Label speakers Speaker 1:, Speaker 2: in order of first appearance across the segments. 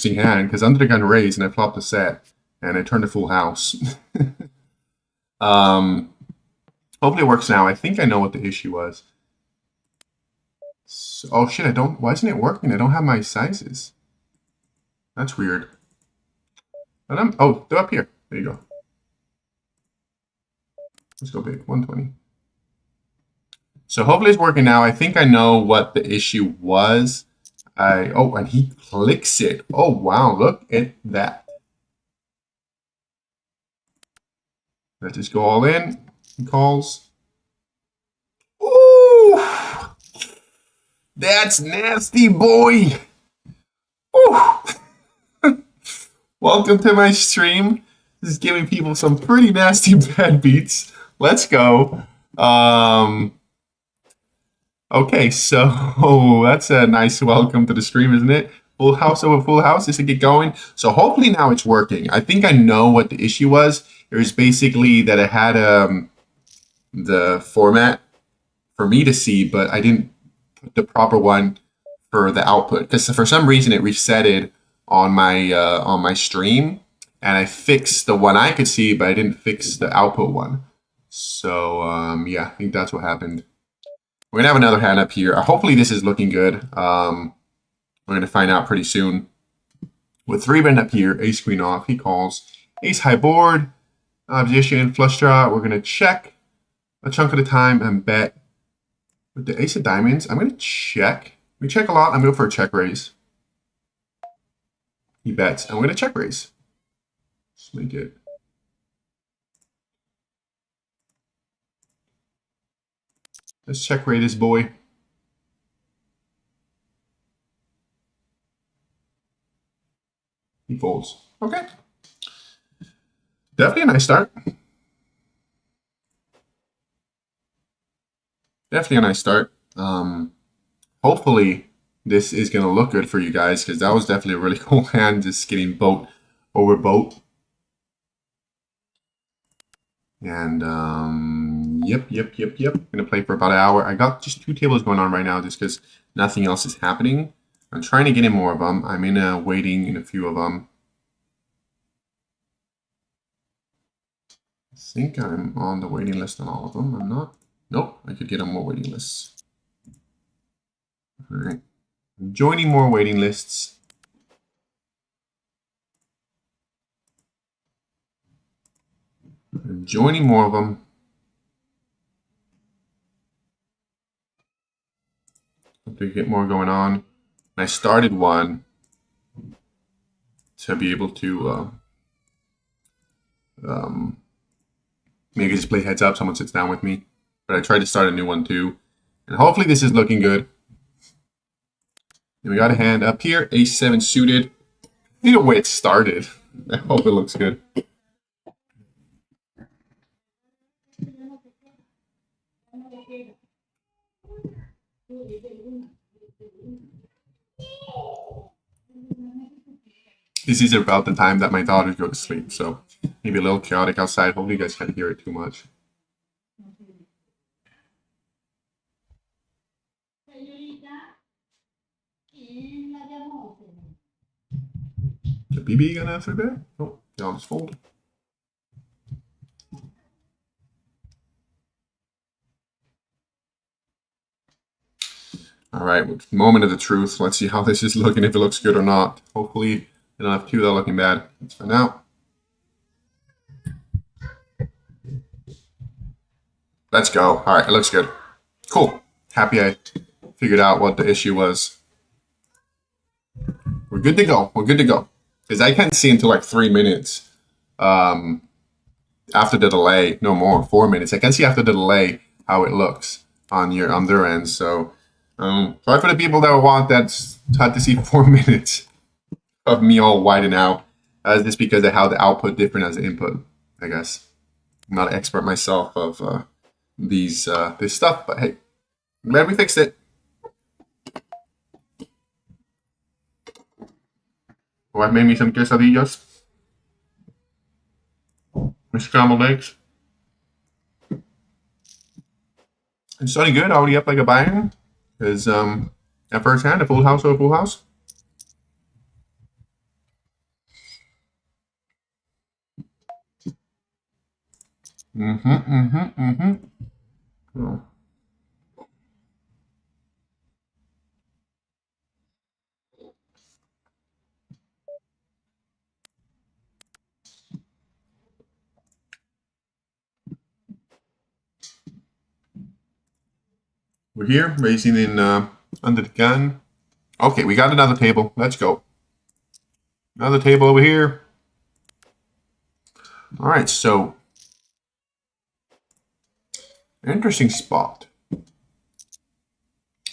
Speaker 1: interesting hand because under the gun raised and I flopped a set and I turned a full house. Hopefully it works now. I think I know what the issue was. So, oh shit, I don't, why isn't it working? I don't have my sizes. That's weird. But oh, they're up here. There you go. Let's go big, 120. So hopefully it's working now. I think I know what the issue was. Oh, and he clicks it. Oh, wow, look at that. Let's just go all in. He calls. Ooh, that's nasty, boy. Ooh. Welcome to my stream. This is giving people some pretty nasty bad beats. Let's go. Okay, so that's a nice welcome to the stream, isn't it? Full house over full house, just to get going. So hopefully now it's working. I think I know what the issue was. It was basically that I had the format for me to see, but I didn't put the proper one for the output because for some reason it reset it on my stream, and I fixed the one I could see, but I didn't fix the output one. So yeah, I think that's what happened. We're gonna have another hand up here. Hopefully this is looking good. We're gonna find out pretty soon. With 3-bet up here, ace queen off, he calls. Ace high board, position, flush draw. We're gonna check a chunk at a time and bet. With the ace of diamonds, I'm gonna check. We check a lot. I'm going for a check raise. He bets. I'm gonna check raise. Let's make it. Let's check raise this boy. He folds. Okay. Definitely a nice start. Definitely a nice start. Hopefully this is going to look good for you guys because that was definitely a really cool hand, just getting boat over boat. And yep. I'm gonna play for about an hour. I got just 2 tables going on right now just because nothing else is happening. I'm trying to get in more of them. I'm in a waiting in a few of them. I think I'm on the waiting list on all of them. I'm not. Nope, I could get on more waiting lists. All right, I'm joining more waiting lists. I'm joining more of them. To get more going on. I started one to be able to maybe just play heads up, someone sits down with me. But I tried to start a new one too. And hopefully this is looking good. And we got a hand up here, ace-7 suited. I need the way it started. I hope it looks good. This is about the time that my daughters go to sleep, so maybe a little chaotic outside. Hopefully you guys can't hear it too much. The BB gonna answer there? Oh, y'all just fold. All right, moment of the truth. Let's see how this is looking, if it looks good or not. Hopefully, they don't have 2 that are looking bad. Let's find out. Let's go. All right, it looks good. Cool. Happy I figured out what the issue was. We're good to go. We're good to go. Because I can't see until like 3 minutes after the delay. No more, 4 minutes. I can see after the delay how it looks on their end. So sorry for the people that want that had to see 4 minutes of me all whiting out. Just because of how the output different as the input, I guess. I'm not an expert myself of this stuff, but hey, I'm glad we fixed it. Wife made me some quesadillas with scrambled eggs. It's starting good, already up like a bang. Because at first hand, a full house or a full house. Oh. We're here, raising in under the gun. Okay, we got another table. Let's go. Another table over here. All right, so interesting spot.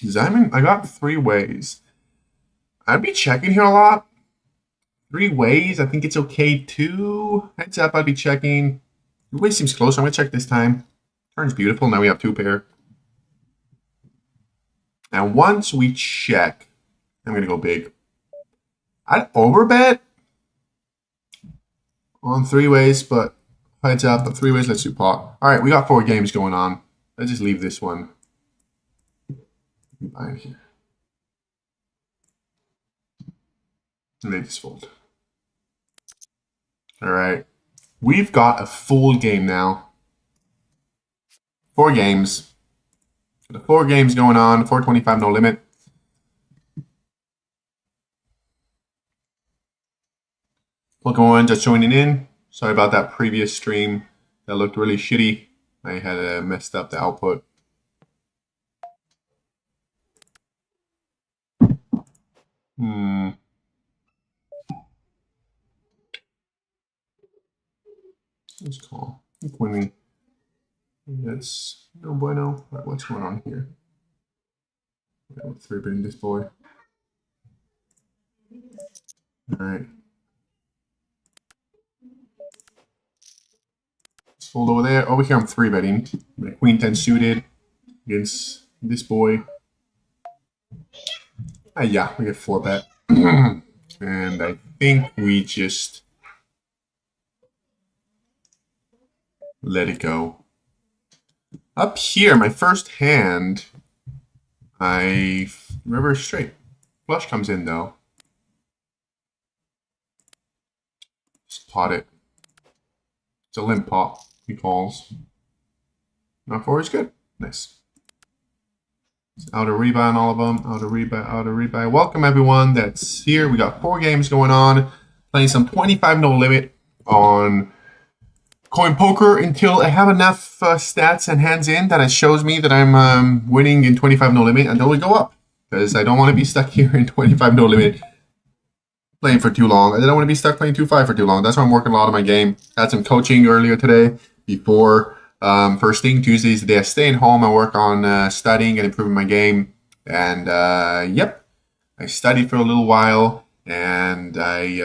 Speaker 1: I got 3 ways. I'd be checking here a lot. 3 ways. I think it's okay too. Heads up, I'd be checking. The way seems close. I'm gonna check this time. Turn's beautiful. Now we have 2 pair. And once we check, I'm gonna go big. I'd overbet on 3 ways, but heads up, but 3 ways, let's do pot. All right, we got 4 games going on. Let's just leave this one. Behind here. And they just fold. All right, we've got a full game now. 4 games. The 4 games going on. 425 no limit. Pokemon just joining in. Sorry about that previous stream. That looked really shitty. I had messed up the output. Let's call. When that's no bueno. Right, what's going on here? I'm 3-betting this boy. All right. Let's fold over there. Over here, I'm 3-betting. Queen 10 suited against this boy. Yeah, we get 4-bet. And I think we just let it go. Up here, my first hand, I river straight. Flush comes in though. Just pot it. It's a limp pot. He calls. Not 4 is good. Nice. Out of rebuy on all of them. Out of rebuy. Welcome everyone that's here. We got 4 games going on. Playing some 25 no limit on Coinpoker until I have enough stats and hands in that it shows me that I'm winning in 25 no limit until we go up. Because I don't want to be stuck here in 25 no limit playing for too long. I don't want to be stuck playing 2-5 for too long. That's why I'm working a lot on my game. Had some coaching earlier today before first thing. Tuesday is the day I stay at home. I work on studying and improving my game. And yep, I studied for a little while and I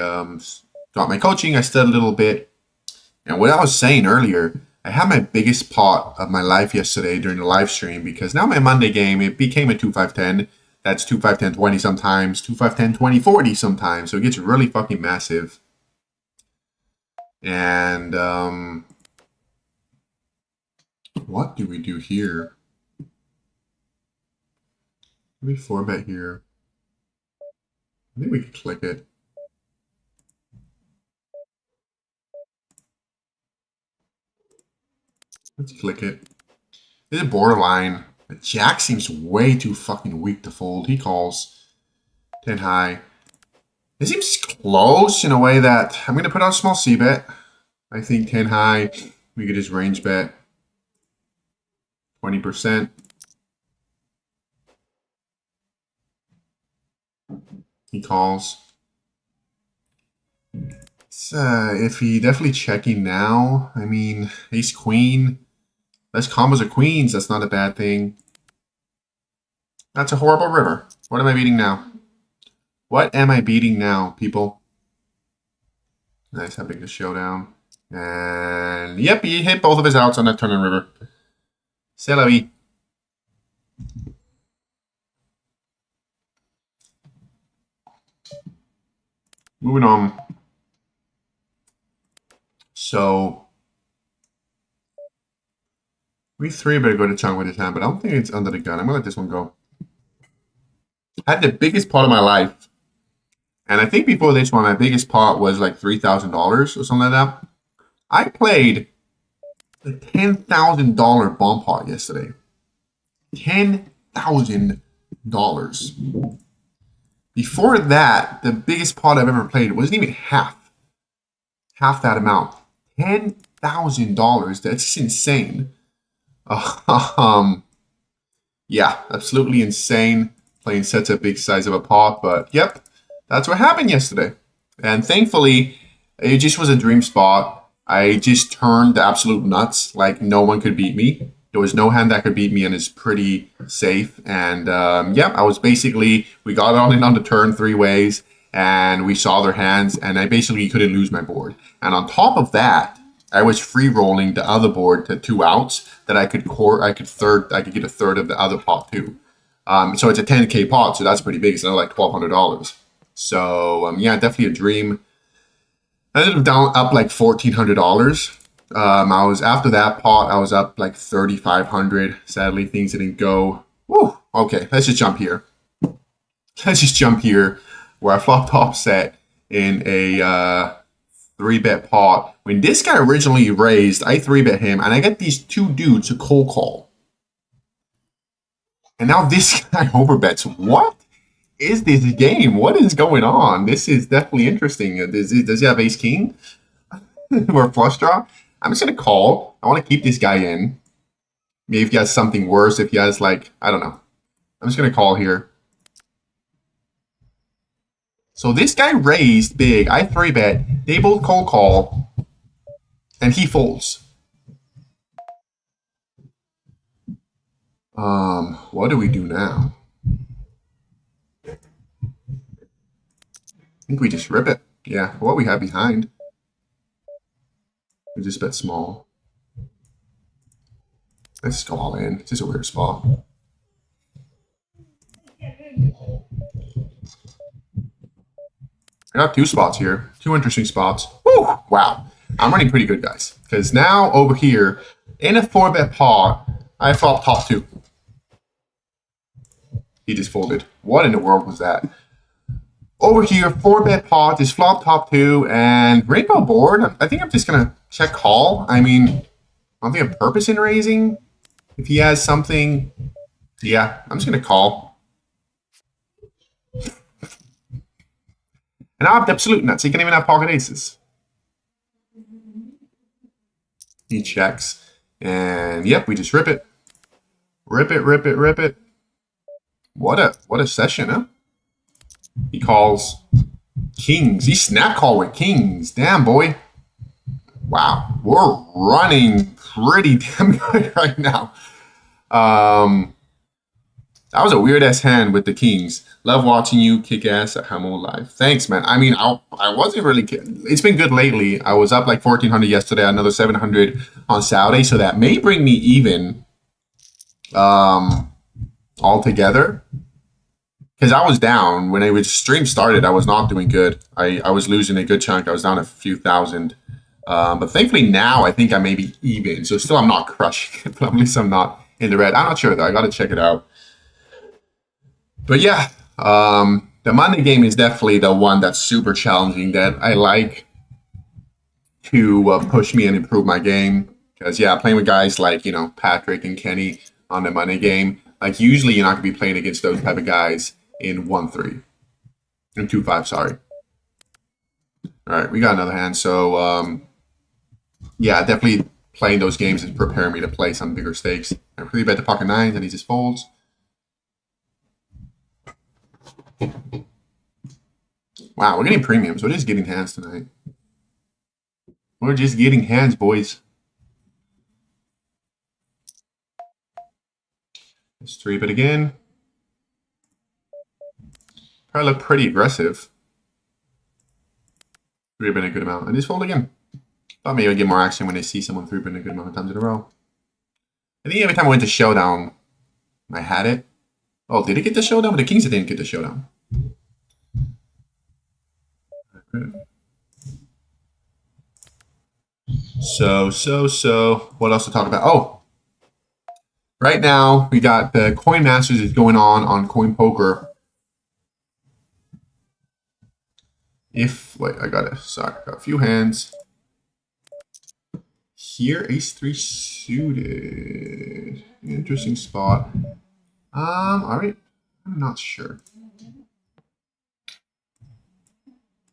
Speaker 1: got my coaching. I studied a little bit. And what I was saying earlier, I had my biggest pot of my life yesterday during the live stream because now my Monday game, it became a 2-5-10. That's 2-5-10-20 sometimes, 2-5-10-20-40 sometimes. So it gets really fucking massive. And what do we do here? Maybe 4-bet here. I think we could click it. Let's click it. This is borderline. The jack seems way too fucking weak to fold. He calls 10 high. It seems close in a way that I'm going to put out a small c-bet. I think 10 high. We could just range bet 20%. He calls. It's iffy. Definitely checking now. I mean, ace queen. Less combos of queens. That's not a bad thing. That's a horrible river. What am I beating now? What am I beating now, people? Nice, having a showdown. And yep, he hit both of his outs on that turn and river. C'est la vie. Moving on. So we 3-bet go to chunk with his hand, but I don't think it's under the gun. I'm gonna let this one go. I had the biggest pot of my life. And I think before this one, my biggest pot was like $3,000 or something like that. I played a $10,000 bomb pot yesterday. $10,000. Before that, the biggest pot I've ever played wasn't even half that amount. $10,000. That's just insane. Yeah, absolutely insane playing such a big size of a pot. But yep, that's what happened yesterday. And thankfully, it just was a dream spot. I just turned absolute nuts. Like no one could beat me. There was no hand that could beat me, and it's pretty safe. And yeah, I was basically, we got all in on the turn 3 ways, and we saw their hands, and I basically couldn't lose my board. And on top of that, I was free rolling the other board to 2 outs that I could get a third of the other pot too. So it's a 10K pot, so that's pretty big. It's another like $1,200. So yeah, definitely a dream. I ended up up like $1,400. I was after that pot, I was up like 3,500. Sadly, things didn't go. Woo. Okay, let's just jump here. Where I flopped offset in a 3-bet pot. When this guy originally raised, I 3-bet him, and I get these 2 dudes to cold call. And now this guy overbets. What is this game? What is going on? This is definitely interesting. Does he have ace king or flush draw? I'm just gonna call. I want to keep this guy in. Maybe if he has something worse, if he has like, I don't know. I'm just gonna call here. So this guy raised big. I 3-bet. They both cold call, and he folds. What do we do now? I think we just rip it. Yeah, what we have behind. We just bet small. Let's just go all in. It's just a weird spot. I got 2 spots here. 2 interesting spots. Woo! Wow. I'm running pretty good, guys. Because now over here, in a 4-bet pot, I flop top 2. He just folded. What in the world was that? Over here, 4-bet pot is flop top 2 and rainbow board. I think I'm just going to check call. I mean, I don't think I have purpose in raising. If he has something, yeah, I'm just going to call. And I have absolute nuts. He can even have pocket aces. He checks. And yep, we just rip it. Rip it, rip it, rip it. What a session, huh? He calls kings. He snap call with kings. Damn, boy. Wow. We're running pretty damn good right now. That was a weird-ass hand with the kings. Love watching you kick ass at Hamo Live. Thanks, man. I mean, I wasn't really kidding. It's been good lately. I was up like 1,400 yesterday, another 700 on Saturday, so that may bring me even altogether. Because I was down. When the stream started, I was not doing good. I was losing a good chunk. I was down a few thousand. But thankfully now, I think I may be even. So still I'm not crushing it, but at least I'm not in the red. I'm not sure, though. I got to check it out. But yeah, the Monday game is definitely the one that's super challenging that I like to push me and improve my game. Because, yeah, playing with guys like, you know, Patrick and Kenny on the Monday game, like usually you're not going to be playing against those type of guys in 1-3. In 2-5, sorry. All right, we got another hand. So, yeah, definitely playing those games is preparing me to play some bigger stakes. I really bet the pocket 9s and he just folds. Wow, we're getting premiums. We're just getting hands tonight. We're just getting hands, boys. Let's 3-bet again. Probably look pretty aggressive. 3-bet a good amount. And just fold again. Thought maybe I'd get more action when I see someone 3-bet a good amount of times in a row. I think every time I went to showdown, I had it. Oh, did it get the showdown? But the kings didn't get the showdown. So, what else to talk about? Oh, right now we got the Coin Masters is going on Coinpoker. Wait, I got a few hands here, ace-3 suited. Interesting spot. All right. I'm not sure.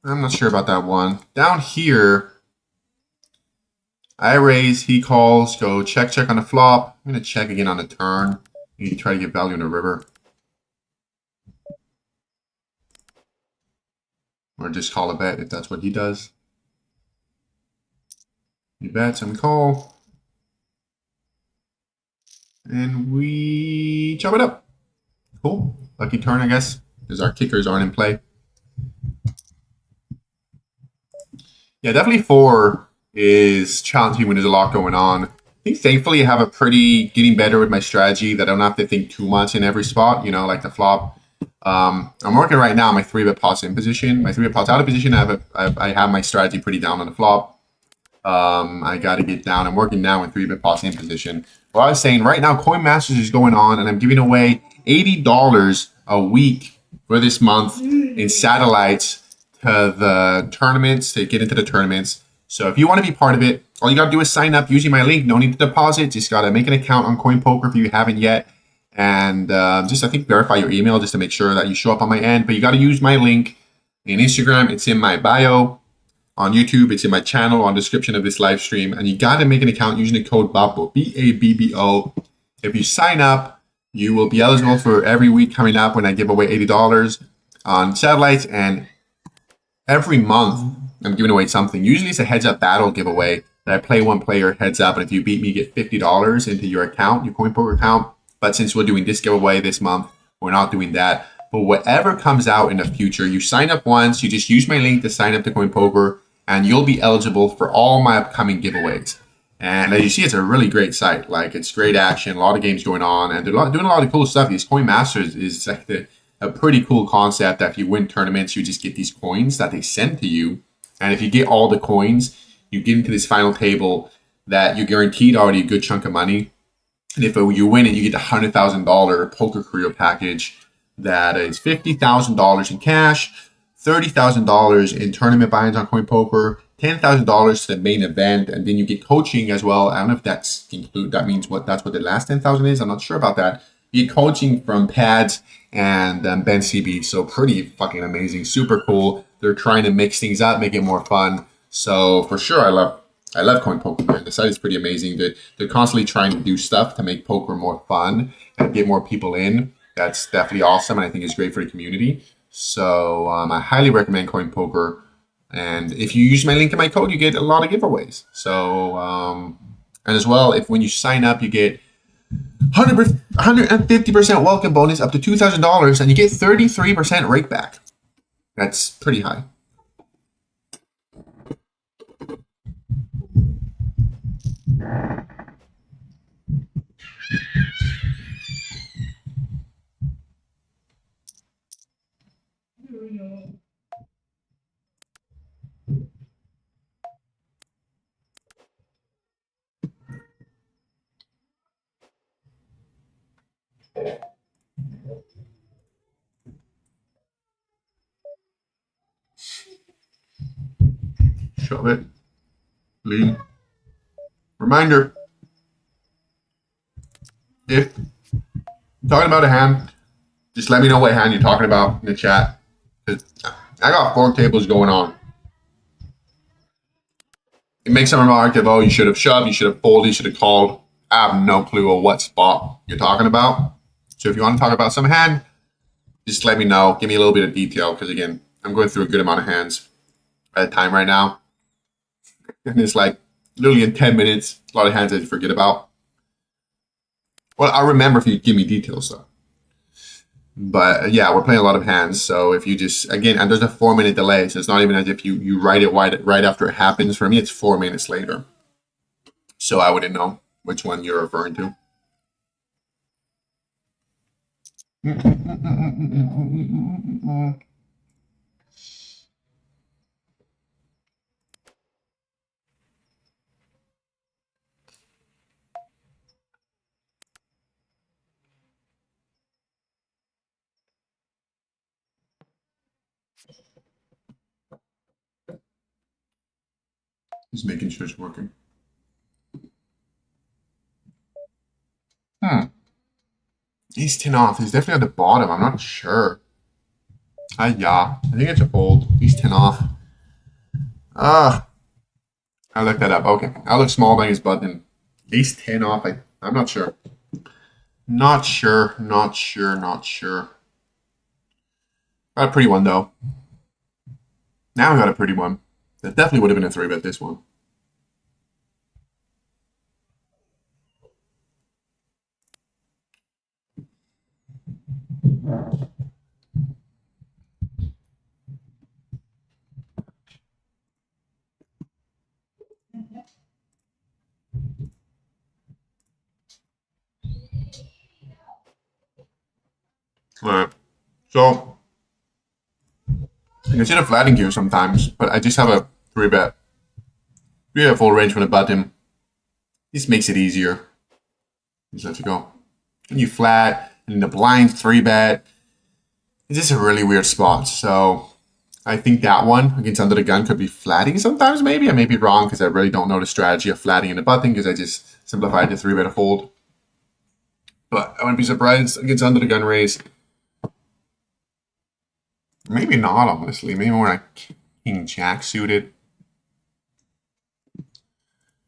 Speaker 1: I'm not sure about that one. Down here, I raise, he calls, go check, check on the flop. I'm going to check again on the turn. You try to get value in the river. Or just call a bet if that's what he does. He bets and we call. And we chop it up. Cool. Lucky turn, I guess, because our kickers aren't in play. Yeah, definitely 4 is challenging when there's a lot going on. I think thankfully I have a pretty getting better with my strategy that I don't have to think too much in every spot, you know, like the flop. I'm working right now on my 3-bet pots in position. My 3-bet pots out of position, I have my strategy pretty down on the flop. I got to get down. I'm working now in 3-bet pots in position. Well, I was saying right now, Coin Masters is going on, and I'm giving away $80 a week for this month in satellites to the tournaments, to get into the tournaments. So if you want to be part of it, all you got to do is sign up using my link. No need to deposit. Just got to make an account on Coinpoker if you haven't yet. And just, I think, verify your email just to make sure that you show up on my end. But you got to use my link in Instagram. It's in my bio. On YouTube, it's in my channel on description of this live stream. And you got to make an account using the code Babbo, B-A-B-B-O. If you sign up, you will be eligible for every week coming up when I give away $80 on satellites. And every month, I'm giving away something. Usually it's a heads-up battle giveaway that I play one player heads up. And if you beat me, you get $50 into your account, your Coinpoker account. But since we're doing this giveaway this month, we're not doing that. But whatever comes out in the future, you sign up once, you just use my link to sign up to Coinpoker, and you'll be eligible for all my upcoming giveaways. And as you see, it's a really great site. Like, it's great action, a lot of games going on, and they're doing a lot of cool stuff. These Coin Masters is like a pretty cool concept that if you win tournaments, you just get these coins that they send to you. And if you get all the coins, you get into this final table that you're guaranteed already a good chunk of money. And if you win it, you get the $100,000 poker career package that is $50,000 in cash, $30,000 in tournament buy-ins on Coinpoker, $10,000 to the main event, and then you get coaching as well. I don't know if that's include. That means that's what the last $10,000 is. I'm not sure about that. You get coaching from Pads and Ben CB, so pretty fucking amazing, super cool. They're trying to mix things up, make it more fun. So for sure, I love Coinpoker, man. The site is pretty amazing. They're constantly trying to do stuff to make poker more fun and get more people in. That's definitely awesome, and I think it's great for the community. So I highly recommend Coinpoker. And if you use my link in my code, you get a lot of giveaways. So, and as well, if when you sign up, you get 150% welcome bonus up to $2,000, and you get 33% rake back. That's pretty high. Shove it. Lean. Reminder, if you're talking about a hand, just let me know what hand you're talking about in the chat. I got 4 tables going on. It makes some remark of, oh, you should have shoved, you should have folded, you should have called. I have no clue of what spot you're talking about. So if you want to talk about some hand, just let me know. Give me a little bit of detail, because again, I'm going through a good amount of hands at a time right now. And it's like literally in 10 minutes, a lot of hands I forget about. Well, I'll remember if you give me details though. But yeah, we're playing a lot of hands. So if you just, again, and there's a 4-minute delay. So it's not even as if you write it right after it happens. For me, it's 4 minutes later. So I wouldn't know which one you're referring to. Just making sure it's working. Ace 10 off. He's definitely at the bottom. I'm not sure. Yeah. I think it's a fold. Ace 10 off. I looked that up. Okay. I look small by his button. Ace 10 off. I'm not sure. Not sure. Not sure. Not sure. Got a pretty one, though. Now we got a pretty one. That definitely would have been a 3-bet this one. Alright. So, I consider flatting here sometimes, but I just have a 3-bet. We have full range from the button. This makes it easier. Just let you go. And you flat, and the blind 3-bet. It's just a really weird spot. So, I think that one against under the gun could be flatting sometimes, maybe. I may be wrong because I really don't know the strategy of flatting in the button because I just simplified the 3-bet fold. But I wouldn't be surprised against under the gun raise. Maybe not, honestly. Maybe more like King Jack suited.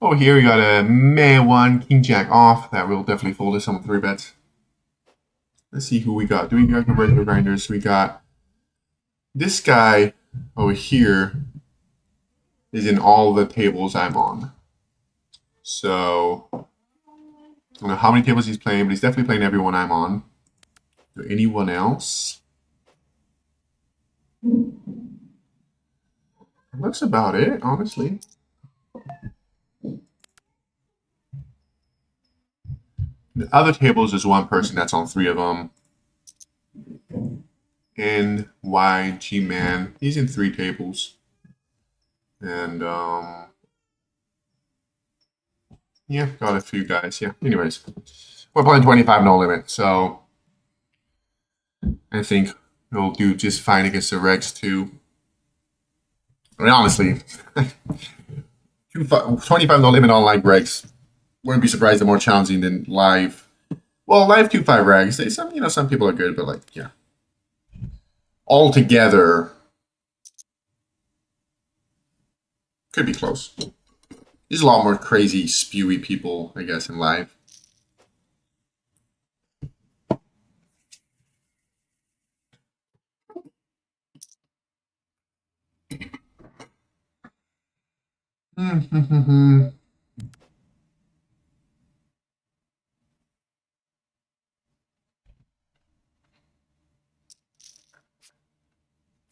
Speaker 1: Oh, here we got a May 1, King Jack off. That will definitely fold as some 3-bets. Let's see who we got. Do we got the regular grinders? We got this guy over here is in all the tables I'm on. So, I don't know how many tables he's playing, but he's definitely playing everyone I'm on. So anyone else? That's about it, honestly. The other tables is one person that's on 3 of them. And YG Man, he's in 3 tables. And yeah, got a few guys. Yeah. Anyways, we're playing 25 no limit, so I think we'll do just fine against the Regs too. I mean, honestly, 25 no limit online Regs wouldn't be surprised they're more challenging than live. Well, live 2-5 Regs, some people are good, but like, yeah. Altogether, could be close. There's a lot more crazy, spewy people, I guess, in live.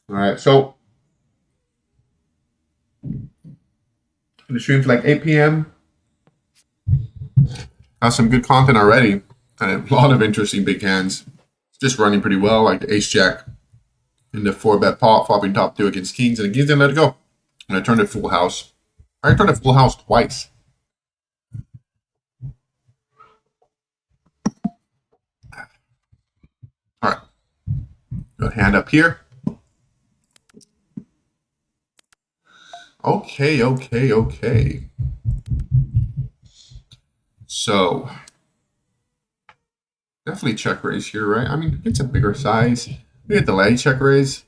Speaker 1: All right, so the stream's like 8 p.m. Got some good content already, and a lot of interesting big hands. Just running pretty well, like the Ace Jack in the 4-bet pot, flopping top 2 against Kings, and the Kings didn't let it go. And I turned it full house. I turned it full house twice. All right, good hand up here. Okay. So, definitely check raise here, right? I mean, it's a bigger size. We get delay check raise.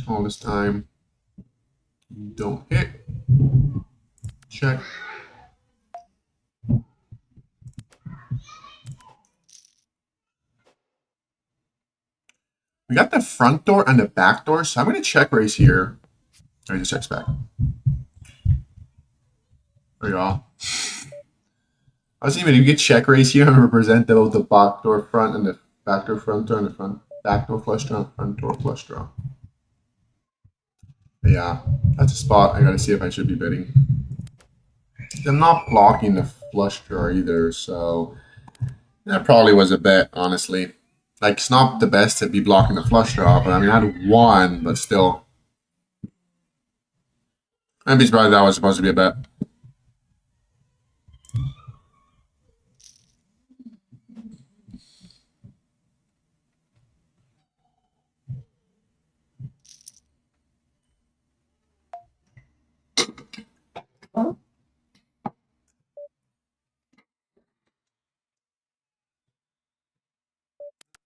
Speaker 1: All this time. Don't hit. Check. We got the front door and the back door, so I'm going to check raise here. Or just checks back. There you go. I was thinking if you get check raise here and represent both the back door front and the back door front door and the front back door flush draw, front door flush draw. Yeah, that's a spot I gotta see if I should be betting. I'm not blocking the flush draw either, so that probably was a bet, honestly. Like, it's not the best to be blocking the flush draw, but I mean, I had 1, but still. I'd be surprised that was supposed to be a bet.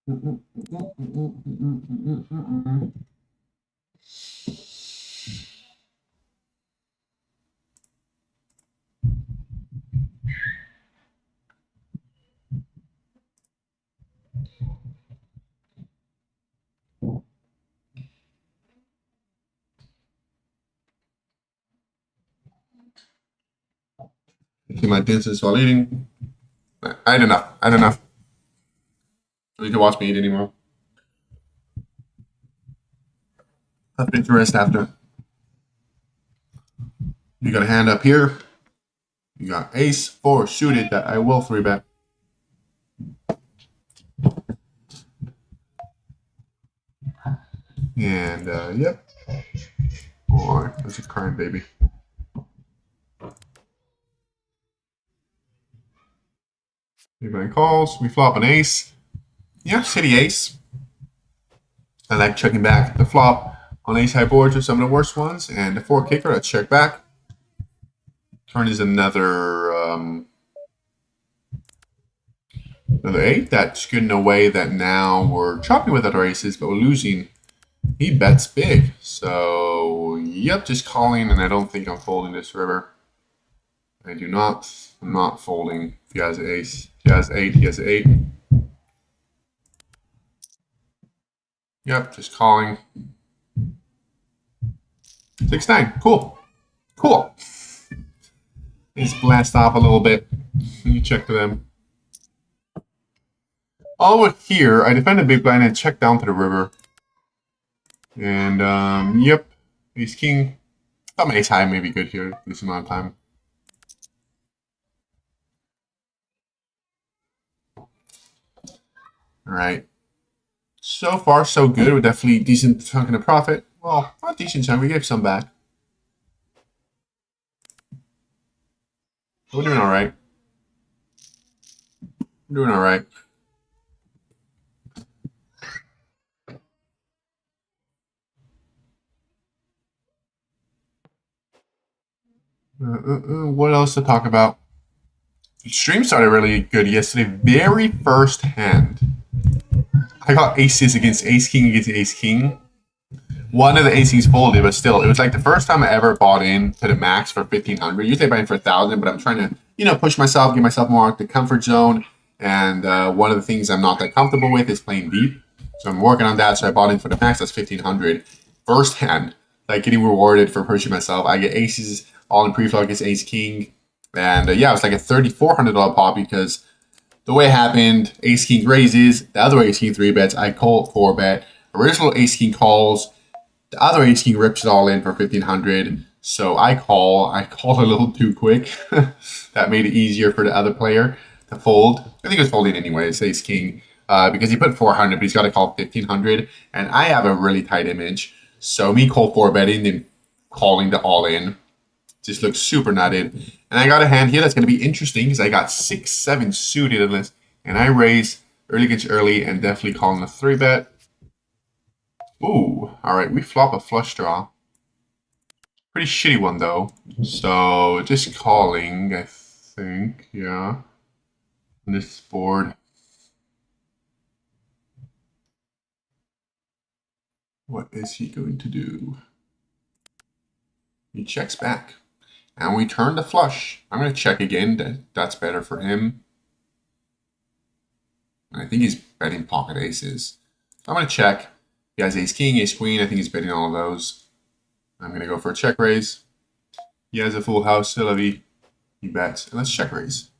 Speaker 1: See my distance while eating. I had enough. I had enough. You can watch me eat anymore. I've been to rest after. You got a hand up here. You got ace, 4 suited that I will 3-bet. And, yep. Boy, that's a crying baby. Anybody calls, we flop an ace. Yeah, city ace. I like checking back the flop on ace high boards are some of the worst ones. And the 4 kicker, let's check back. Turn is another 8. That's good in a way that now we're chopping with other aces, but we're losing. He bets big. So, yep, just calling, and I don't think I'm folding this river. I do not. I'm not folding. If he has an ace, if he has 8, he has 8. Yep, just calling. 6-9. Cool. Cool. Let's blast off a little bit. You check to them. Over here, I defended big blind and checked down to the river. And, yep, ace king. Some ace high may be good here this amount of time. All right. So far, so good. We're definitely decent chunk in the profit. Well, not decent chunk. We gave some back. We're doing all right. We're doing all right. What else to talk about? The stream started really good yesterday. Very first hand, I got aces against ace king against ace king. One of the ace kings folded, but still, it was like the first time I ever bought in to the max for 1,500. Usually I buy in for 1,000, but I'm trying to, push myself, give myself more out the comfort zone. And one of the things I'm not that comfortable with is playing deep. So I'm working on that. So I bought in for the max. That's 1,500. First hand, like getting rewarded for pushing myself. I get aces all in pre-flop against ace king. And yeah, it was like a $3,400 pop because the way it happened, ace king raises, the other ace king 3-bets, I call 4-bet. Original ace king calls, the other ace king rips it all in for 1,500. So I called a little too quick. That made it easier for the other player to fold. I think he was folding anyways, ace king, because he put 400, but he's got to call 1,500. And I have a really tight image. So me call 4-betting and calling the all in just looks super nutted. And I got a hand here that's going to be interesting because I got 6-7 suited in this. And I raise early against early and definitely calling a 3-bet. Ooh, all right, we flop a flush draw. Pretty shitty one, though. So, just calling, I think, yeah. On this board. What is he going to do? He checks back. And we turn the flush. I'm going to check again. That's better for him. And I think he's betting pocket aces. So I'm going to check. He has ace king, ace queen. I think he's betting all of those. I'm going to go for a check raise. He has a full house. He bets. And let's check raise.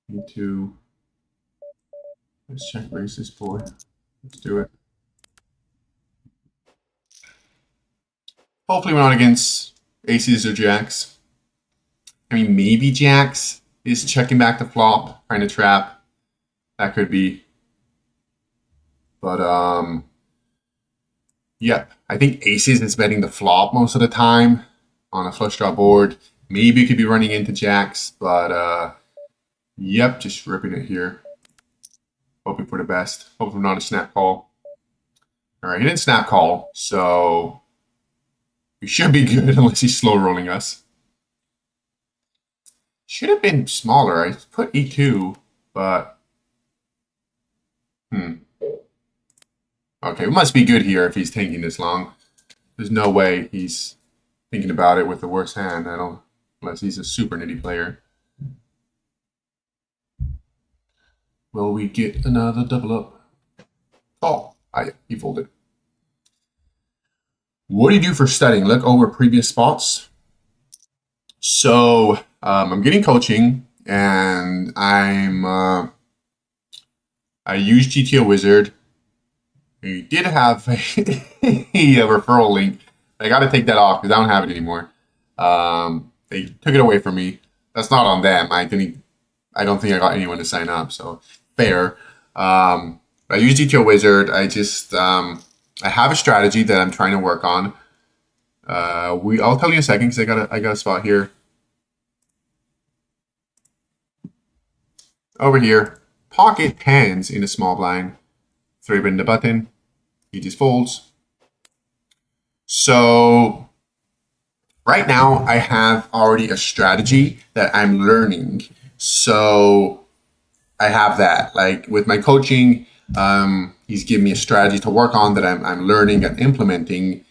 Speaker 1: Me too. Let's check raise this boy. Let's do it. Hopefully we're not against aces or jacks. I mean, maybe jacks is checking back the flop, trying to trap. That could be. But, yep. I think aces is betting the flop most of the time on a flush draw board. Maybe you could be running into jacks, but, yep, just ripping it here. Hoping for the best. Hoping not a snap call. All right, he didn't snap call, so... we should be good unless he's slow rolling us. Should have been smaller. I put E2, but okay, it must be good here if he's taking this long. There's no way he's thinking about it with the worst hand. I don't, unless he's a super nitty player. Will we get another double up? Oh, yeah, he folded. What do you do for studying? Look over previous spots. So I'm getting coaching, and I use GTO Wizard. We did have a referral link. I got to take that off because I don't have it anymore. They took it away from me. That's not on them. I don't think I got anyone to sign up. So fair. I use GTO Wizard. I have a strategy that I'm trying to work on. I'll tell you in a second because I got a spot here. Over here, pocket tens in a small blind. 3-bet in the button. He just folds. So right now I have already a strategy that I'm learning. So I have that. Like with my coaching, he's giving me a strategy to work on that I'm learning and implementing.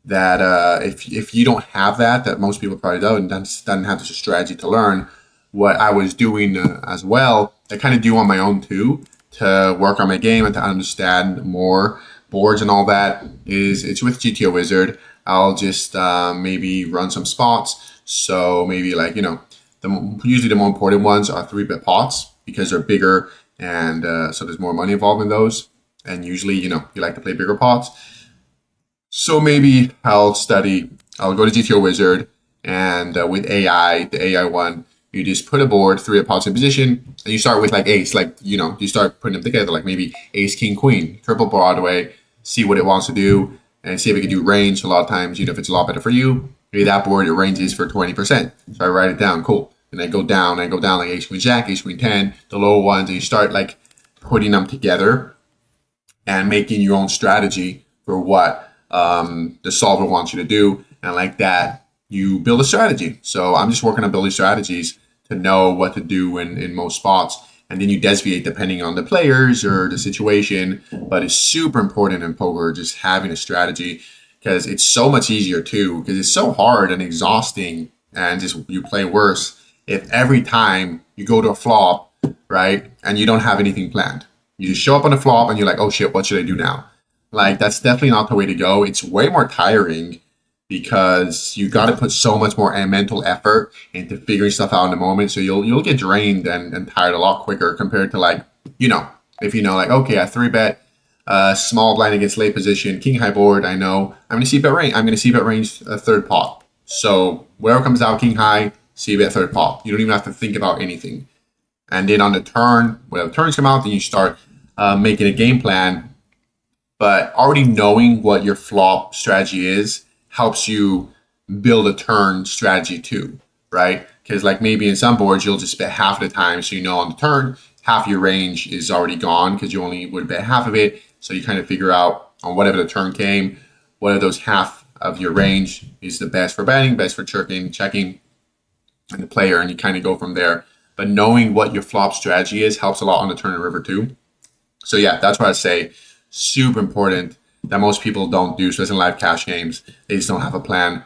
Speaker 1: That if you don't have that most people probably don't have this strategy to learn. What I was doing as well, I kind of do on my own too, to work on my game and to understand more boards and all that, it's with GTO Wizard. I'll just maybe run some spots. So maybe like, usually the more important ones are 3-bet pots because they're bigger, and so there's more money involved in those. And usually, you like to play bigger pots. So maybe I'll go to GTO Wizard, and with AI, the AI one, you just put a board, 3 pots in position, and you start with like ace, you start putting them together, like maybe ace, king, queen, triple Broadway, see what it wants to do, and see if it can do range. A lot of times, if it's a lot better for you, maybe that board, it ranges for 20%. So I write it down, cool. And I go down like ace, queen, jack, ace, queen, 10, the lower ones, and you start like putting them together and making your own strategy for what the solver wants you to do. And like that, you build a strategy. So I'm just working on building strategies to know what to do in most spots. And then you deviate depending on the players or the situation. But it's super important in poker, just having a strategy, because it's so much easier too, because it's so hard and exhausting, and just you play worse if every time you go to a flop, right, and you don't have anything planned. You just show up on the flop and you're like, oh shit, what should I do now? Like, that's definitely not the way to go. It's way more tiring because you got to put so much more mental effort into figuring stuff out in the moment. So you'll get drained and tired a lot quicker compared to like, if like, okay, I 3-bet small blind against late position, king high board. I know I'm going to c-bet range. I'm going to c-bet range a third pot. So wherever comes out, king high, c-bet third pot. You don't even have to think about anything. And then on the turn, when the turns come out, then you start making a game plan. But already knowing what your flop strategy is helps you build a turn strategy too, right? Because like maybe in some boards, you'll just bet half of the time. So on the turn, half your range is already gone because you only would bet half of it. So you kind of figure out on whatever the turn came, what of those half of your range is the best for betting, best for checking, and the player, and you kind of go from there. But knowing what your flop strategy is helps a lot on the turn and river too. So yeah, that's what I say. Super important that most people don't do. So it's in live cash games. They just don't have a plan.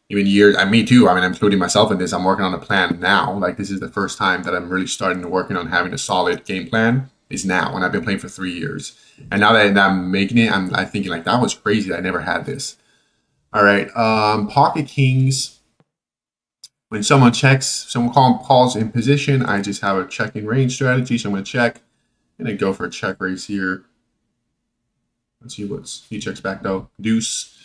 Speaker 1: Even me too. I mean, I'm including myself in this. I'm working on a plan now. Like, this is the first time that I'm really starting to working on having a solid game plan is now. And I've been playing for 3 years. And now that I'm making it, I'm thinking like, that was crazy. I never had this. All right. Pocket kings. When someone calls in position, I just have a checking range strategy. So I'm going to check. I'm going to go for a check raise here. Let's see he checks back though. Deuce.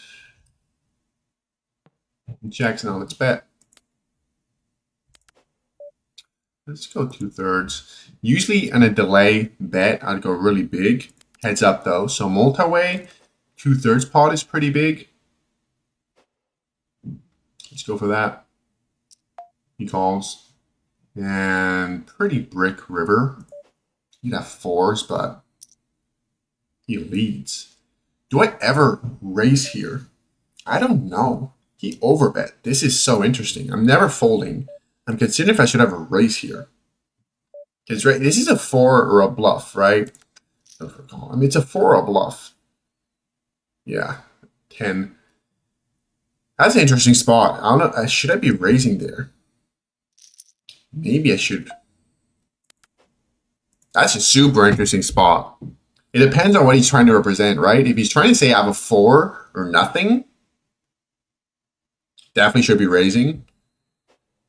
Speaker 1: He checks. Now let's bet. Let's go 2/3. Usually in a delay bet, I'd go really big. Heads up though. So multi-way, 2/3 pot is pretty big. Let's go for that. He calls. And pretty brick river. You'd have 4s, but he leads. Do I ever raise here? I don't know. He overbet. This is so interesting. I'm never folding. I'm considering if I should have a raise here. Because right, this is a 4 or a bluff, right? I mean, it's a 4 or a bluff. Yeah, 10. That's an interesting spot. I don't know. Should I be raising there? Maybe I should. That's a super interesting spot. It depends on what he's trying to represent, right? If he's trying to say I have a 4 or nothing, definitely should be raising.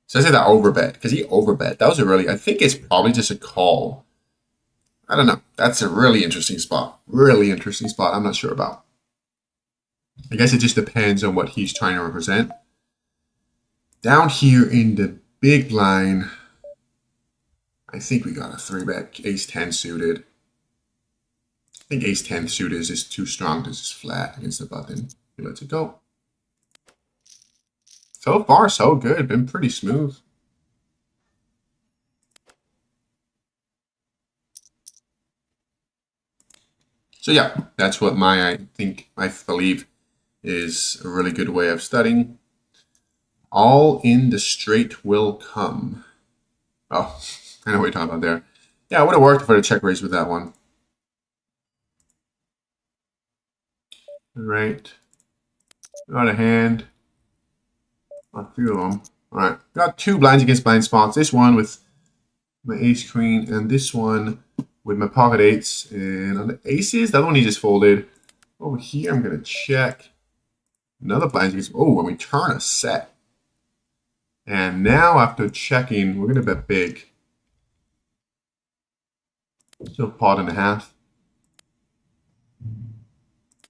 Speaker 1: So I say that overbet because he overbet. That was a really, I think it's probably just a call. I don't know. That's a really interesting spot. Really interesting spot. I'm not sure about. I guess it just depends on what he's trying to represent. Down here in the big line, I think we got a 3-bet ace-10 suited. I think ace-10 suited is just too strong to just flat against the button. He lets it go. So far, so good. Been pretty smooth. So yeah, that's what I believe is a really good way of studying. All in the straight will come. Oh, I know what you're talking about there. Yeah, it would have worked for the check raise with that one. All right. Got a hand. A few of them. All right. Got 2 blinds against blind spots. This one with my ace queen and this one with my pocket 8s. And on the aces, that one he just folded. Over here, I'm going to check. Another blind against. Oh, when we turn a set. And now after checking, we're going to bet big. Still pot and a half.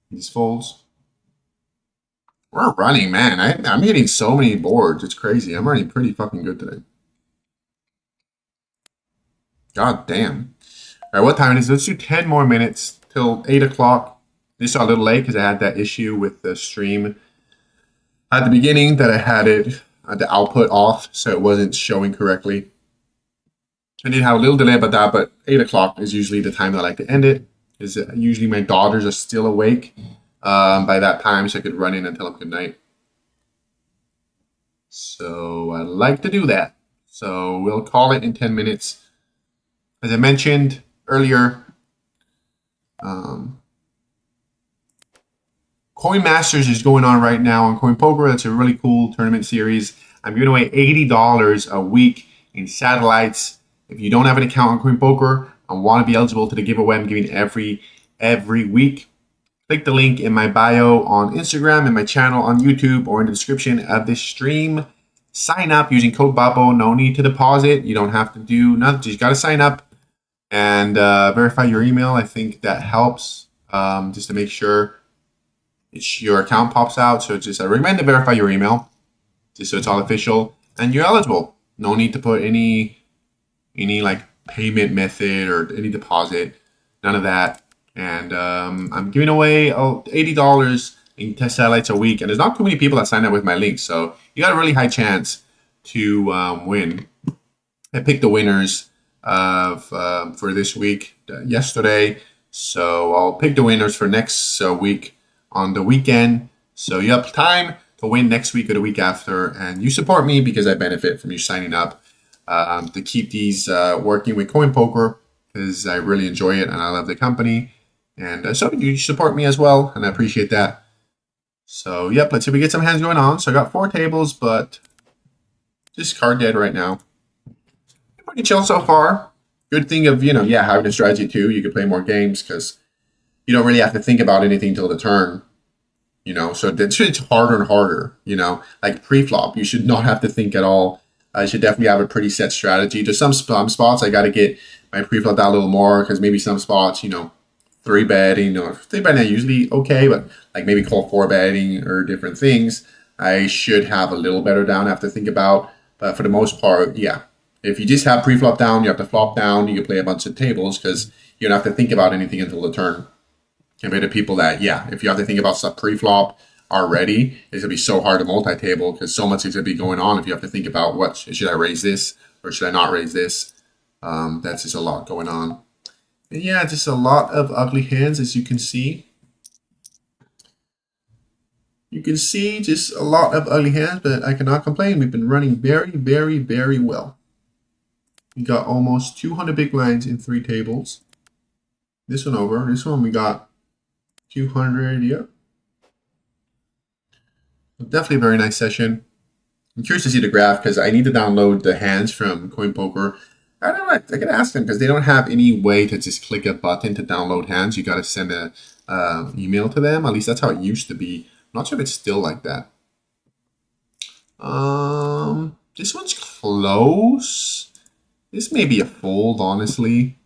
Speaker 1: He just folds. We're running, man. I'm hitting so many boards. It's crazy. I'm running pretty fucking good today. God damn. All right, what time it is? Let's do 10 more minutes till 8 o'clock. This is a little late because I had that issue with the stream at the beginning that I had the output off, so it wasn't showing correctly. I did have a little delay about that, but 8 o'clock is usually the time that I like to end it. Is usually my daughters are still awake by that time, so I could run in and tell them good night. So I like to do that. So we'll call it in 10 minutes. As I mentioned earlier, Coin Masters is going on right now on Coinpoker. That's a really cool tournament series. I'm giving away $80 a week in satellites. If you don't have an account on Coinpoker and want to be eligible to the giveaway I'm giving every week, click the link in my bio on Instagram, in my channel on YouTube, or in the description of this stream. Sign up using code Babbo. No need to deposit. You don't have to do nothing. You just got to sign up and verify your email. I think that helps just to make sure your account pops out. So just I recommend to verify your email just so it's all official and you're eligible. No need to put any like payment method or any deposit, none of that. And I'm giving away $80 in test satellites a week, and there's not too many people that sign up with my link, so you got a really high chance to win. I picked the winners for this week yesterday, so I'll pick the winners for next week on the weekend. So you have time to win next week or the week after, and you support me because I benefit from you signing up to keep these working with Coinpoker because I really enjoy it and I love the company. And so you support me as well, and I appreciate that. So, yep, let's see if we get some hands going on. So I got 4 tables, but just card dead right now. Pretty chill so far. Good thing of, having a strategy too. You can play more games because you don't really have to think about anything till the turn. So it's harder and harder, like pre-flop. You should not have to think at all. I should definitely have a pretty set strategy. There's some spots I got to get my pre-flop down a little more because maybe some spots, 3-betting, 3-betting are usually okay, but like maybe call 4-betting or different things, I should have a little better down I have to think about. But for the most part, yeah. If you just have pre-flop down, you have to flop down, you can play a bunch of tables because you don't have to think about anything until the turn. Compared to people that, if you have to think about stuff pre-flop already, it's going to be so hard to multi-table because so much is going to be going on if you have to think about should I raise this or should I not raise this? That's just a lot going on. And yeah, just a lot of ugly hands, as you can see. You can see just a lot of ugly hands, but I cannot complain. We've been running very, very, very well. We got almost 200 big blinds in 3 tables. This one over. This one we got 200. Yep. Definitely a very nice session. I'm curious to see the graph because I need to download the hands from Coinpoker. I don't know. I can ask them because they don't have any way to just click a button to download hands. You got to send a email to them. At least that's how it used to be. I'm not sure if it's still like that. This one's close. This may be a fold, honestly.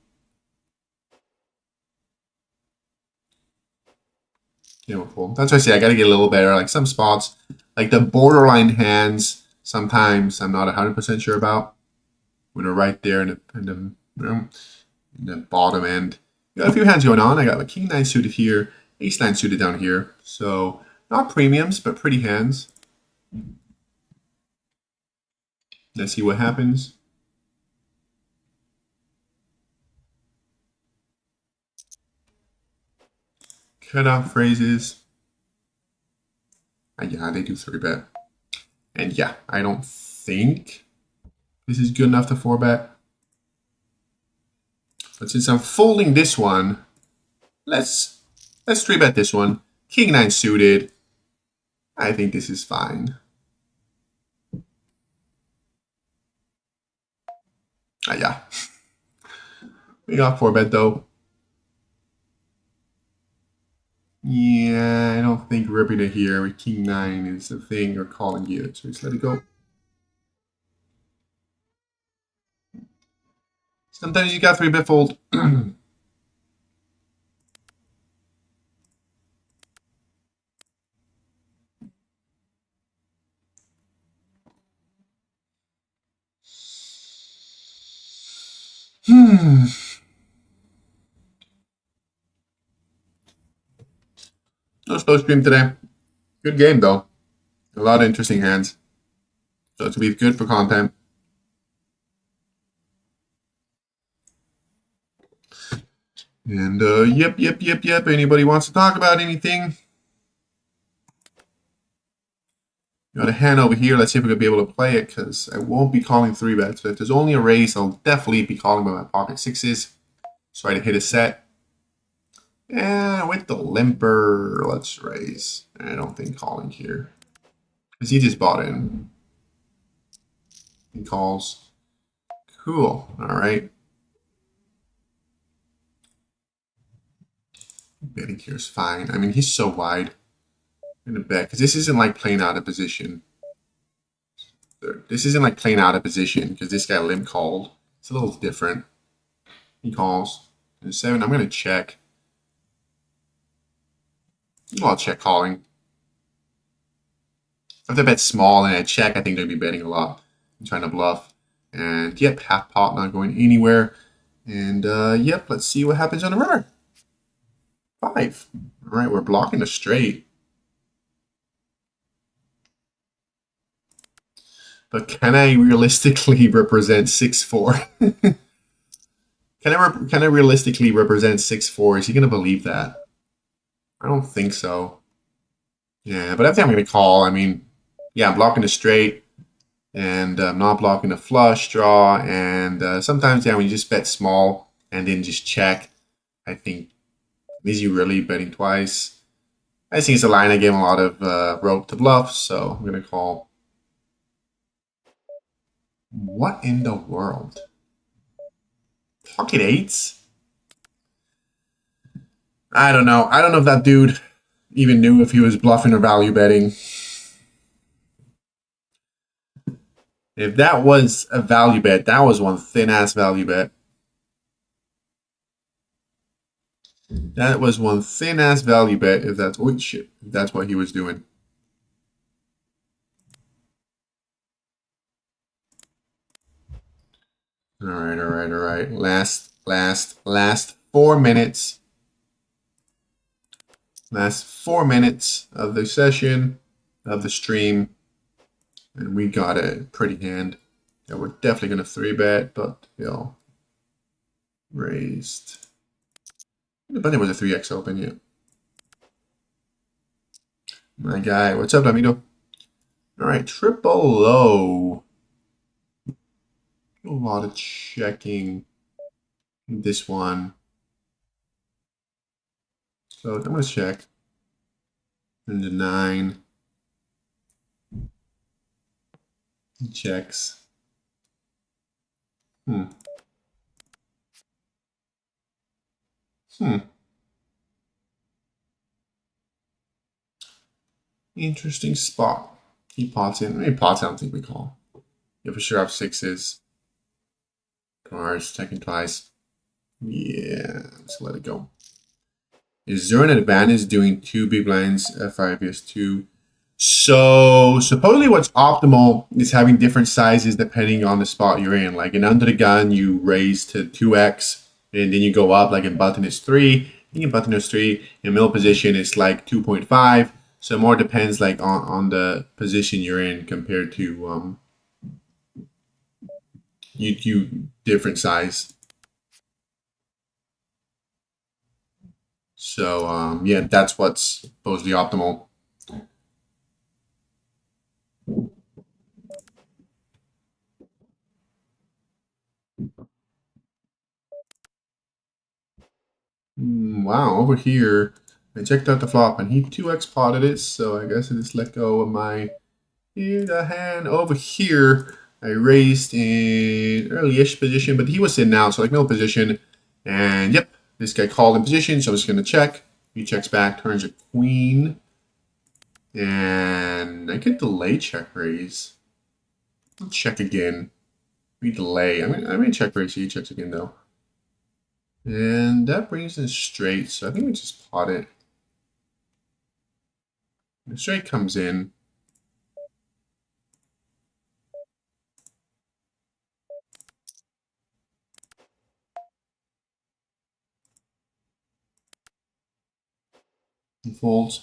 Speaker 1: Yeah, fold. That's why I say I got to get a little better. Like some spots, like the borderline hands, sometimes I'm not 100% sure about. When they're right there in the bottom end. Got a few hands going on. I got a king 9 suited here, ace 9 suited down here. So not premiums, but pretty hands. Let's see what happens. Cutoff phrases. Yeah, they do 3-bet. And yeah, I don't think this is good enough to 4-bet. But since I'm folding this one, let's 3-bet this one. King 9 suited. I think this is fine. Yeah. We got 4-bet though. Yeah, I don't think ripping it here with king 9 is the thing or calling here. So just let it go. Sometimes you got 3-bet fold. No slow stream today. Good game though. A lot of interesting hands. So it's gonna be good for content. And yep. Anybody wants to talk about anything? Got a hand over here. Let's see if we're gonna be able to play it because I won't be calling 3-bets. But if there's only a raise, I'll definitely be calling by my pocket 6s. Try to hit a set. And with the limper, let's raise. I don't think calling here. Because he just bought in. He calls. Cool. All right. Betting here is fine. I mean, he's so wide. I'm gonna bet because this isn't like playing out of position. This isn't like playing out of position because this guy limp called. It's a little different. He calls. And 7. I'm gonna check. I'll check calling. If they bet small and I check, I think they'll be betting a lot. I'm trying to bluff. And yep, half pot not going anywhere. And yep, let's see what happens on the river. 5. All right, we're blocking the straight. But can I realistically represent 6-4? Can I realistically represent 6-4? Is he gonna believe that? I don't think so. Yeah, but I think I'm gonna call. I mean, yeah, I'm blocking the straight, and I'm not blocking the flush draw. And sometimes, yeah, when you just bet small and then just check, I think, is he really betting twice? I think it's a line I gave him a lot of rope to bluff, so I'm gonna call. What in the world? Pocket 8s? I don't know. I don't know if that dude even knew if he was bluffing or value betting. If that was a value bet, that was one thin-ass value bet. That was one thin-ass value bet if that's, oh shit, if that's what he was doing. All right. Last 4 minutes. Last 4 minutes of the session, of the stream. And we got a pretty hand that we're definitely going to 3-bet, but, you know, raised. But there was a 3x open, yeah. My guy. What's up, Amido? All right, triple low. A lot of checking. This one. So I'm going to check. And the 9. He checks. Hmm. Interesting spot. He pots in. Maybe pots, I don't think we call. Yeah, for sure have 6s. Cards, checking twice. Yeah, let's let it go. Is there an advantage doing 2 big blinds F5 vs 2? So supposedly what's optimal is having different sizes depending on the spot you're in. Like in under the gun, you raise to 2x, and then you go up. Like in button is 3. In button is 3. In middle position is like 2.5. So it more depends like on the position you're in compared to you different size. So yeah, that's what's supposedly optimal. Wow, over here, I checked out the flop and he 2x potted it, so I guess I just let go of my hand. Over here, I raised in early-ish position, but he was in now, so like middle position. And yep, this guy called in position, so I'm just going to check. He checks back, turns a queen. And I could delay check raise. I'll check again. We delay. I'm gonna check raise. He checks again though. And that brings in straight, so I think we just pot it. The straight comes in. He folds.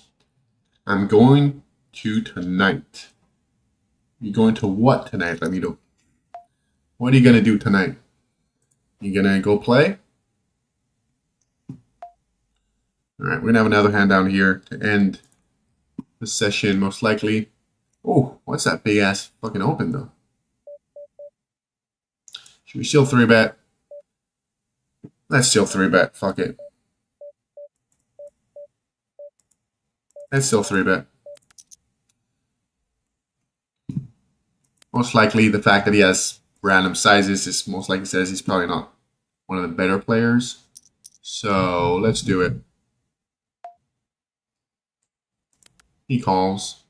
Speaker 1: I'm going to tonight. You going to what tonight, Amido? What are you gonna do tonight? You gonna go play? All right, we're gonna have another hand down here to end the session, most likely. Oh, what's that big ass fucking open though? Should we still 3-bet? Let's still 3-bet. Fuck it. Let's still 3-bet. Most likely, the fact that he has random sizes is most likely says he's probably not one of the better players. So let's do it. He calls.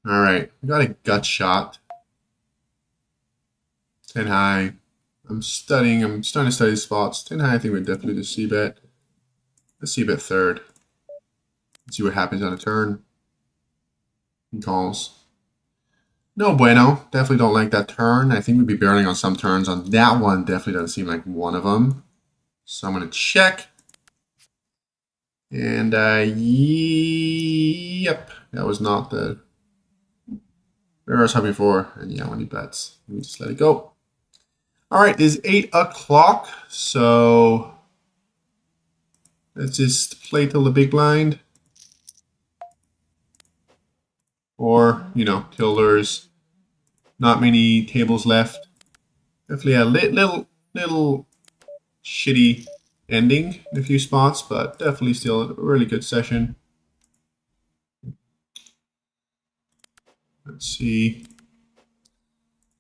Speaker 1: All right, we got a gut shot. 10 high. I'm starting to study spots. 10 high, I think we're definitely the C-bet. Let's C-bet third. Let's see what happens on a turn. He calls. No bueno. Definitely don't like that turn. I think we'd be barreling on some turns. On that one, definitely doesn't seem like one of them. So I'm going to check. And yep, that was not the where I was hoping for. And yeah, when he bets, we just let it go. All right, it's 8 o'clock. So let's just play till the big blind. Or, you know, till there's not many tables left. Definitely a little shitty ending in a few spots, but definitely still a really good session. Let's see.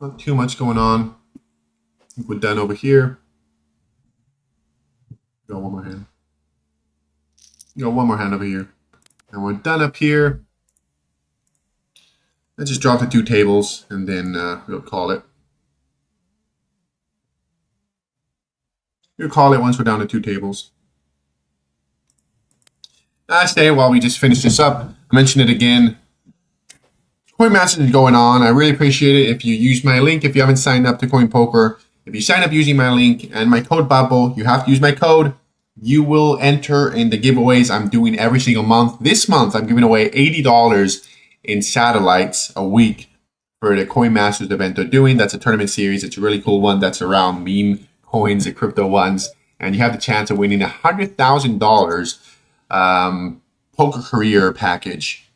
Speaker 1: Not too much going on. I think we're done over here. Go one more hand. Go one more hand over here. And we're done up here. Let's just drop the 2 tables and then we'll call it. We'll call it once we're down to 2 tables. Last day, while we just finish this up, I mentioned it again. Coinmaster is going on. I really appreciate it if you use my link. If you haven't signed up to Coinpoker, if you sign up using my link and my code Babbo, you have to use my code. You will enter in the giveaways I'm doing every single month. This month, I'm giving away $80 in satellites a week for the Coin Masters event they're doing. That's a tournament series. It's a really cool one that's around meme coins, the crypto ones. And you have the chance of winning $100,000 poker career package.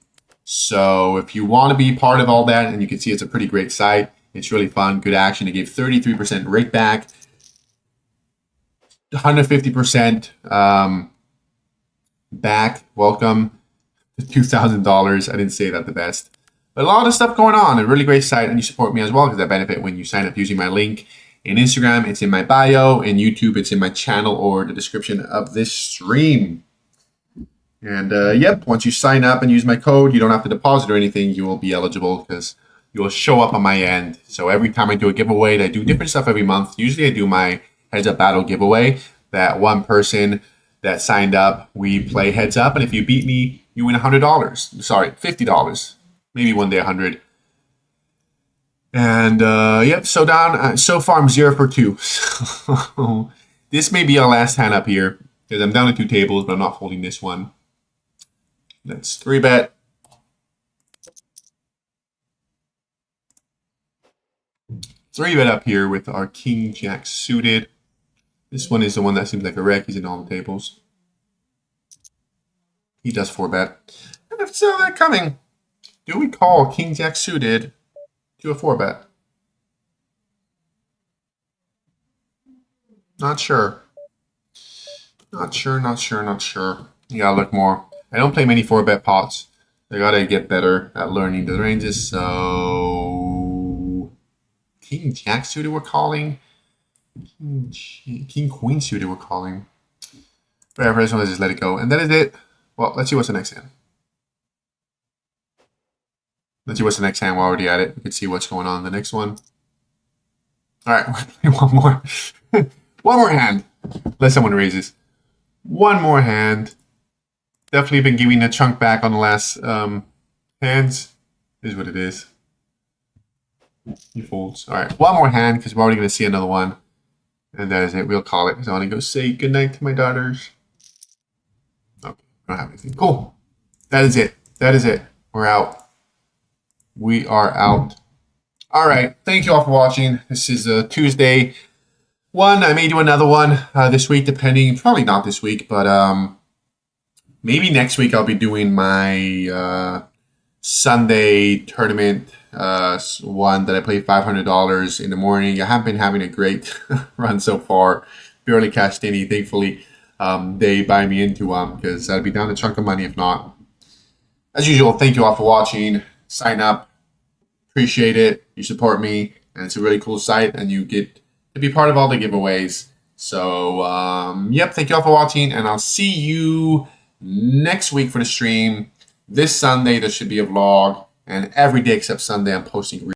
Speaker 1: So if you want to be part of all that, and you can see it's a pretty great site, it's really fun, good action. It gave 33% rake back, 150% back. Welcome to $2,000. I didn't say that the best. But a lot of stuff going on. A really great site, and you support me as well because I benefit when you sign up using my link. In Instagram, it's in my bio. In YouTube, it's in my channel or the description of this stream. And yep, once you sign up and use my code, you don't have to deposit or anything. You will be eligible because you will show up on my end. So every time I do a giveaway, I do different stuff every month. Usually I do my heads up battle giveaway. That one person that signed up, we play heads up. And if you beat me, you win $100. Sorry, $50. Maybe one day 100. And yep, so far I'm 0 for 2. So this may be our last hand up here because I'm down to 2 tables, but I'm not folding this one. Let's 3-bet. Three-bet up here with our King Jack suited. This one is the one that seems like a wreck. He's in all the tables. He does 4-bet. And if so, they're coming. Do we call King Jack suited to a 4-bet? Not sure. Not sure. You gotta look more. I don't play many 4-bet pots. I gotta get better at learning the ranges. So King Jack suited we're calling. King Queen suited we're calling. Whatever, I just want to just let it go. And that is it. Well, let's see what's the next hand. Let's see what's the next hand. We're already at it. We can see what's going on in the next one. All right, we're playing one more. One more hand. Unless someone raises. One more hand. Definitely been giving a chunk back on the last hands. Is what it is. He folds. All right, one more hand because we're already going to see another one. And that is it. We'll call it because I want to go say goodnight to my daughters. Okay, I don't have anything. Cool. That is it. That is it. We're out. We are out. All right. Thank you all for watching. This is a Tuesday one. I may do another one this week, depending. Probably not this week, but maybe next week I'll be doing my Sunday tournament one that I play $500 in the morning. I haven't been having a great run so far. Barely cashed any. Thankfully, they buy me into them because I'd be down a chunk of money if not. As usual, thank you all for watching. Sign up. Appreciate it. You support me, and it's a really cool site, and you get to be part of all the giveaways. So, yep, thank you all for watching, and I'll see you next week for the stream. This Sunday, there should be a vlog, and every day except Sunday, I'm posting